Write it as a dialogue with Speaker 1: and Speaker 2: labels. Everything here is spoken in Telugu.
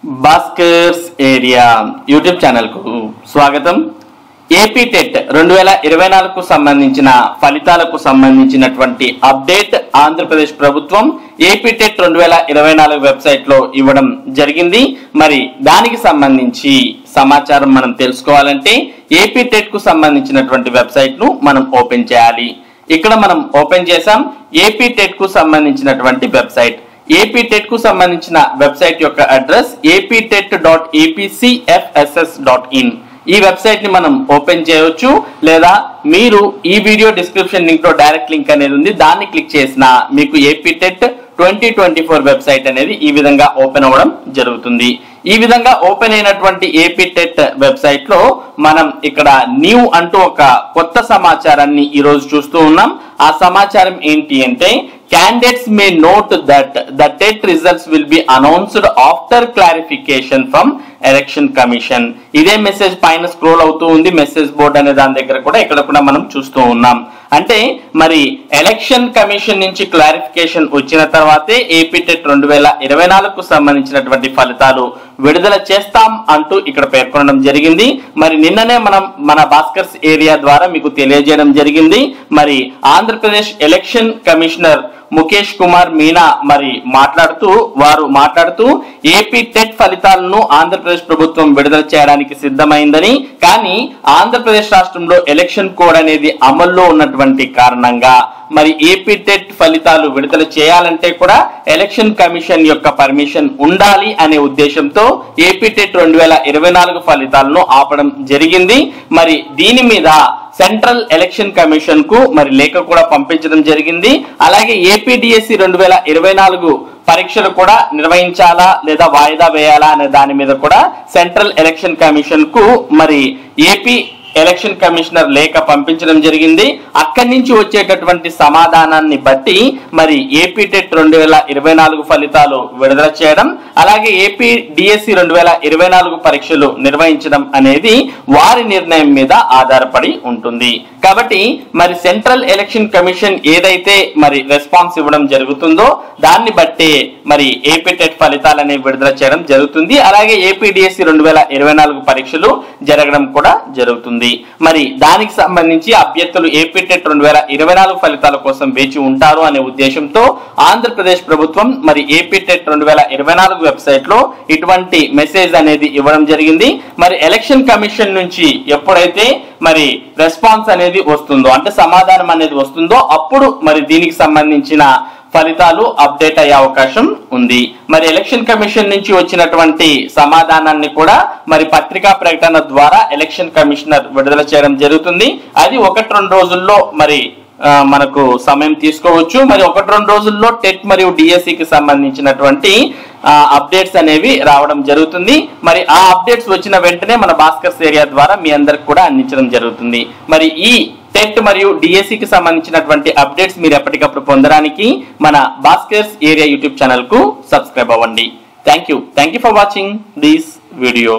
Speaker 1: భాస్కర్స్ ఏరియా యూట్యూబ్ ఛానల్ కు స్వాగతం. ఏపీ టెట్ 2024 కు సంబంధించిన ఫలితాలకు సంబంధించినటువంటి అప్డేట్ ఆంధ్రప్రదేశ్ ప్రభుత్వం ఏపీ టెట్ 2024 వెబ్సైట్ లో ఇవ్వడం జరిగింది. మరి దానికి సంబంధించి సమాచారం మనం తెలుసుకోవాలంటే ఏపీ టెట్ కు సంబంధించినటువంటి వెబ్సైట్ ను మనం ఓపెన్ చేయాలి. ఇక్కడ మనం ఓపెన్ చేసాం ఏపీ టెట్ కు సంబంధించినటువంటి వెబ్సైట్. ఏపీ టెట్ కు సంబంధించిన వెబ్సైట్ యొక్క అడ్రస్ aptet.apcfss.in. ఈ వెబ్సైట్ ని మనం ఓపెన్ చేయవచ్చు, లేదా మీరు ఈ వీడియో డిస్క్రిప్షన్ లింక్ లో డైరెక్ట్ లింక్ అనేది ఉంది, దాన్ని క్లిక్ చేసినా మీకు ఏపీ టెట్ 2024 వెబ్సైట్ అనేది ఈ విధంగా ఓపెన్ అవ్వడం జరుగుతుంది. ఈ విధంగా ఓపెన్ అయినటువంటి ఏపీ టెట్ వెబ్సైట్ లో మనం ఇక్కడ న్యూ అంటూ ఒక కొత్త సమాచారాన్ని ఈ రోజు చూస్తూ ఉన్నాం. ఆ సమాచారం ఏంటి అంటే, candidates may note that the TET results will be announced after clarification from election commission. ఇదే మెసేజ్ పైన స్క్రోల్ అవుతూ ఉంది, మెసేజ్ బోర్డ్ అనే దాని దగ్గర కూడా ఇక్కడ కూడా మనం చూస్తూ ఉన్నాం. అంటే మరి ఎలక్షన్ కమిషన్ నుంచి క్లారిఫికేషన్ వచ్చిన తర్వాతే ఏపీ టెట్ 2024 కు సంబంధించినటువంటి ఫలితాలు విడుదల చేస్తాం అంటూ ఇక్కడ పేర్కొనడం జరిగింది. మరి నిన్ననే మనం మన భాస్కర్స్ ఏరియా ద్వారా మీకు తెలియజేయడం జరిగింది. మరి ఆంధ్రప్రదేశ్ ఎలక్షన్ కమిషనర్ ముఖేష్ కుమార్ మీనా వారు మాట్లాడుతూ ఏపీ టెట్ ఫలితాలను ఆంధ్రప్రదేశ్ ప్రభుత్వం విడుదల చేయడానికి సిద్ధమైందని, కానీ ఆంధ్రప్రదేశ్ రాష్ట్రంలో ఎలక్షన్ కోడ్ అనేది అమల్లో ఉన్నటువంటి కారణంగా మరి ఏపీ టెట్ ఫలితాలు విడుదల చేయాలంటే కూడా ఎలక్షన్ కమిషన్ యొక్క పర్మిషన్ ఉండాలి అనే ఉద్దేశంతో ఏపీ టెట్ 2024 ఫలితాలను ఆపడం జరిగింది. మరి దీని మీద సెంట్రల్ ఎలక్షన్ కమిషన్ కు మరి లేఖ కూడా పంపించడం జరిగింది. అలాగే ఏపీడిఎస్సి 2024 పరీక్షలు కూడా నిర్వహించాలా లేదా వాయిదా వేయాలా అనే దాని మీద కూడా సెంట్రల్ ఎలక్షన్ కమిషన్ కు మరి ఏపీ ఎలక్షన్ కమిషనర్ లేఖ పంపించడం జరిగింది. అక్కడి నుంచి వచ్చేటటువంటి సమాధానాన్ని బట్టి మరి ఏపీ టెట్ 2024 ఫలితాలు విడుదల చేయడం, అలాగే ఏపీ డిఎస్సి 2024 పరీక్షలు నిర్వహించడం అనేది వారి నిర్ణయం మీద ఆధారపడి ఉంటుంది. కాబట్టి మరి సెంట్రల్ ఎలక్షన్ కమిషన్ ఏదైతే మరి రెస్పాన్స్ ఇవ్వడం జరుగుతుందో దాన్ని బట్టే మరి ఏపీ టెట్ ఫలితాలని విడుదల చేయడం జరుగుతుంది. అలాగే ఏపీ డిఎస్సి 2024 పరీక్షలు జరగడం కూడా జరుగుతుంది. మరి దానికి సంబంధించి అభ్యర్థులు ఏపీ టెట్ 2024 ఫలితాల కోసం వేచి ఉంటారు అనే ఉద్దేశంతో ఆంధ్రప్రదేశ్ ప్రభుత్వం మరి ఏపీ టెట్ 2024 వెబ్సైట్ లో ఇటువంటి మెసేజ్ అనేది ఇవ్వడం జరిగింది. మరి ఎలక్షన్ కమిషన్ నుంచి ఎప్పుడైతే మరి రెస్పాన్స్ అనేది వస్తుందో, అంటే సమాధానం అనేది వస్తుందో, అప్పుడు మరి దీనికి సంబంధించిన ఫలితాలు అప్డేట్ అయ్యే అవకాశం ఉంది. మరి ఎలక్షన్ కమిషన్ నుంచి వచ్చినటువంటి సమాధానాన్ని కూడా మరి పత్రికా ప్రకటన ద్వారా ఎలక్షన్ కమిషనర్ విడుదల చేయడం జరుగుతుంది. అది 1-2 రోజుల్లో మరి మనకు సమయం తీసుకోవచ్చు. మరి 1-2 రోజుల్లో టెట్ మరియు డిఎస్సికి సంబంధించినటువంటి అప్డేట్స్ అనేవి రావడం జరుగుతుంది. మరి ఆ అప్డేట్స్ వచ్చిన వెంటనే మన భాస్కర్స్ ఏరియా ద్వారా మీ అందరికి కూడా అందించడం జరుగుతుంది. మరి ఈ టెట్ మరియు డిఎస్సికి సంబంధించినటువంటి అప్డేట్స్ మీరు ఎప్పటికప్పుడు పొందడానికి మన భాస్కర్స్ ఏరియా యూట్యూబ్ ఛానల్ కు సబ్స్క్రైబ్ అవ్వండి. Thank you for watching this video.